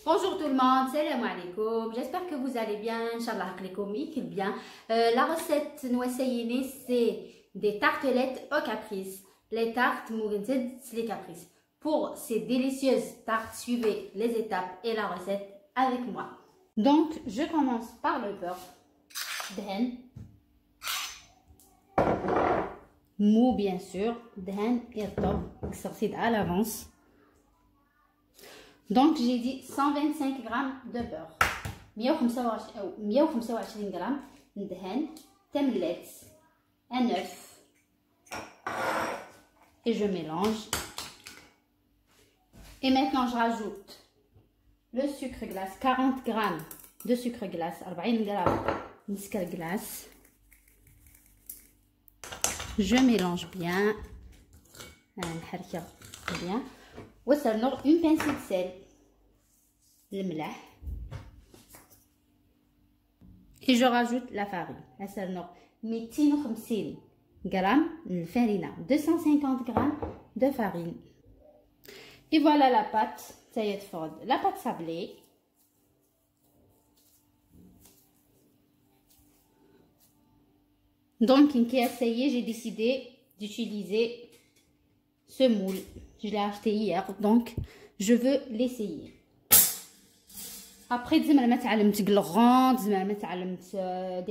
Bonjour tout le monde, salam alaikum, j'espère que vous allez bien, Inch'Allah bien. La recette Nouassayini, c'est des tartelettes au caprice. Les tartes Mourinzed, c'est les caprices. Pour ces délicieuses tartes, suivez les étapes et la recette avec moi. Donc, je commence par le beurre. Dhen. Mou bien sûr. Dhen et top, sorti à l'avance. Donc, j'ai dit 125 g de beurre. 125 g ندهن تملت un œuf et je mélange. Et maintenant, je rajoute le sucre glace, 40 g de sucre glace, 40 g de sucre glace. Je mélange bien. Bien. Une pincée de sel, le ملح, et je rajoute la farine. 250 grammes de farine, 250 grammes de farine. Et voilà la pâte, la pâte sablée. Donc, j'ai décidé d'utiliser ce moule. Je l'ai acheté hier, donc je veux l'essayer. Après, des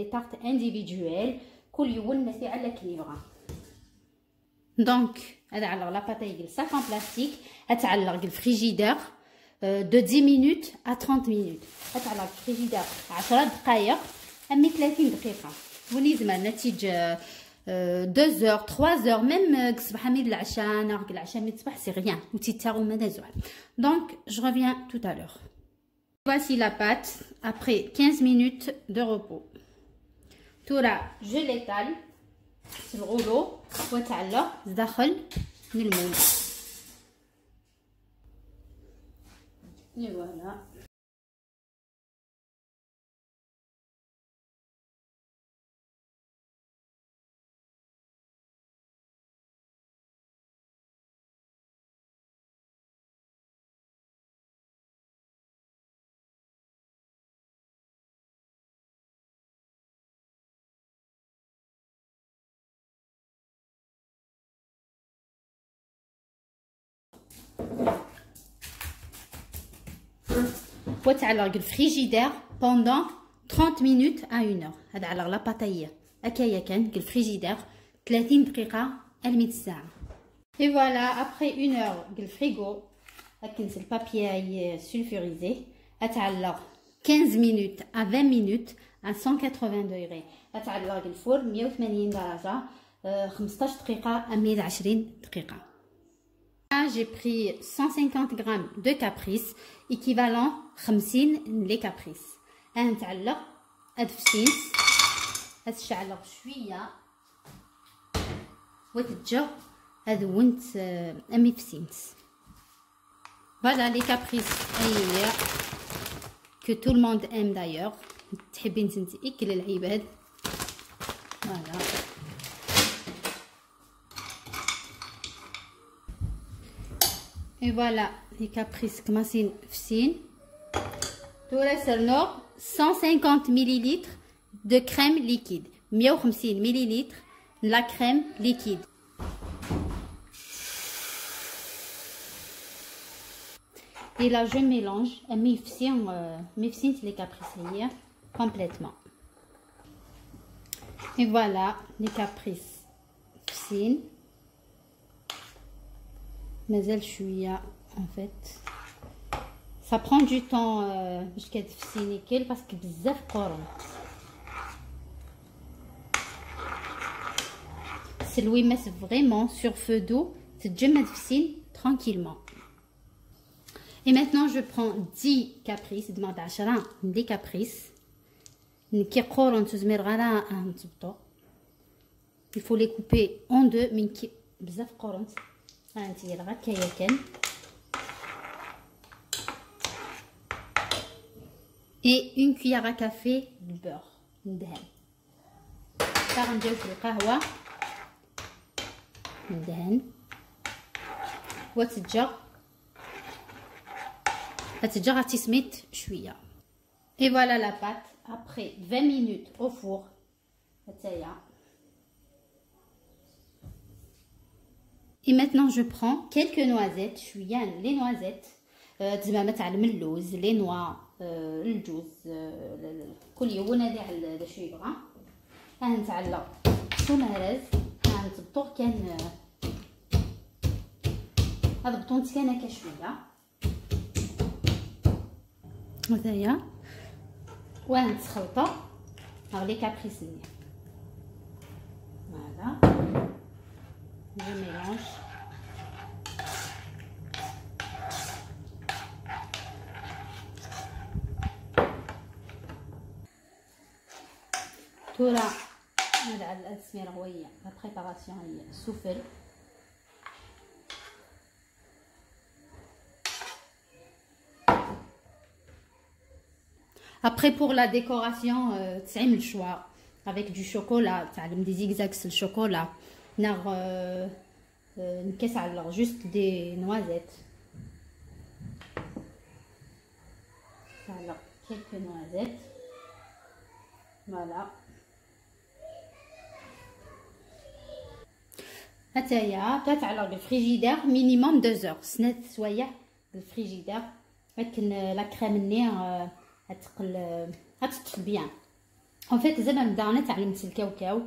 tartes individuelles. Donc, la pâte est sac en plastique. Le frigidaire de 10 minutes à 30 minutes. Le frigidaire 10 دقائق à 30 دقيقة. ولازم النتيجة 2 heures, 3 heures, même c'est rien. Donc, je reviens tout à l'heure. Voici la pâte après 15 minutes de repos. Tout là, je l'étale sur le rouleau. Et voilà. وتعلق الفريجيدير pendant 30 minutes à 1 heure. هذا على لا باتايه هكايا كان الفريجيدير 30 دقيقه الميت الساعه. Et voilà, après 1 heure الفريغو هكنس البابيي sulfurisé هتعلق 15 minutes à 20 minutes à 180 degrés. هتعلق الفرن 180 درجه 15 دقيقه à 120 دقيقه. J'ai pris 150 g de caprice, équivalent 50 les caprices. هنتعلق هاد فسينس هتشعلق شويه وتتجا هاد ونت امي فسينس. Voilà les caprices que tout le monde aime d'ailleurs. تحبين انت اكل العباد. Voilà. Et voilà les caprices كماسين فسين. Tout سرنا 150 ml de crème liquide, 150 ml de la crème liquide. Et là je mélange mes fsins les caprices complètement. Et voilà les caprices fsins. مازال شويه en fait. Ça prend du temps باش كتفسي نيكل باسكو بزاف قرن. سلوي ماس vraiment sur feu d'eau تتجمد فسين tranquillement. Et maintenant je prends 10 caprices دماغ 10 دي caprices كي قرن تزمر غير نضبطو. Il faut les couper en deux من كي بزاف قرن. هانتي غير هكايا كان. Et une cuillère à café de beurre ندهن. نديرو في القهوة ندهن وتتجا هتجي غادي تسميت شويه. Et voilà la pâte après 20 minutes au four. Et maintenant je prends quelques noisettes. شويه les noisettes. تزعما تاع الملوز لي نوا الجوز كل يوم هذه على شو يبغى. نتعلى شو مهرز نضبطوه كان هذا بطونت كان هكا شويه هذايا ونتخلطو مع لي كابريسيني. فوالا جو ميلونج تورا هذا على السمير هويه لا بريباراسيون هي السوفل. Après pour la décoration, تعمل le choix avec du chocolat, تعمل des zigzags sur le chocolat. نكيس على juste des noisettes. Voilà, quelques noisettes. Voilà. هتايا تتعلق بالفريجيدير minimum 2 heures. سنات سوايع بالفريجيدير. لكن لا كريم النير هتطفي بيان. ان فيت زعما بدانا تعلمت الكاوكاو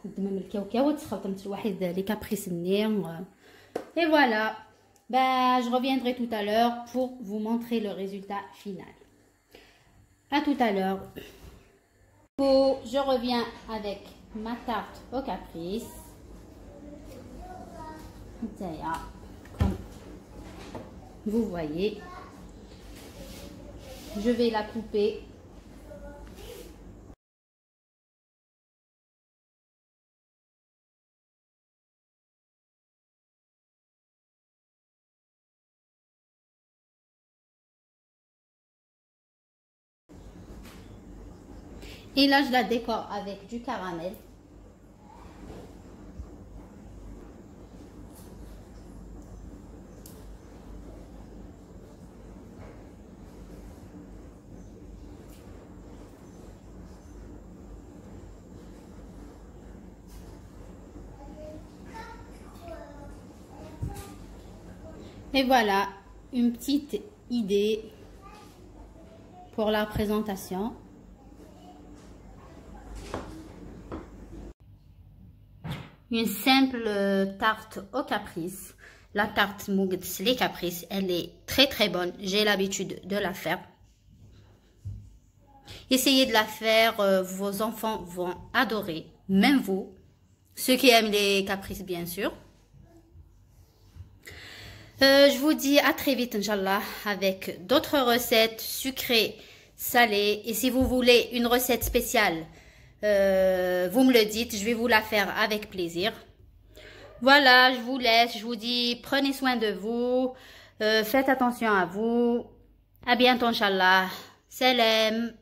دمام الكاوكاو وتخلطمت واحد لي كابريس النير. Et voilà, je reviendrai tout à l'heure pour vous montrer le résultat final. À tout à l'heure. Je reviens avec ma tarte au caprice. Comme vous voyez, je vais la couper. Et là, je la décore avec du caramel. Et voilà, une petite idée pour la présentation. Une simple tarte au caprice. La tarte Mougds les caprices, elle est très très bonne. J'ai l'habitude de la faire. Essayez de la faire, vos enfants vont adorer, même vous, ceux qui aiment les caprices bien sûr. Je vous dis à très vite, Inch'Allah, avec d'autres recettes sucrées, salées. Et si vous voulez une recette spéciale, vous me le dites, je vais vous la faire avec plaisir. Voilà, je vous laisse, je vous dis prenez soin de vous, faites attention à vous. À bientôt, Inch'Allah. Salam.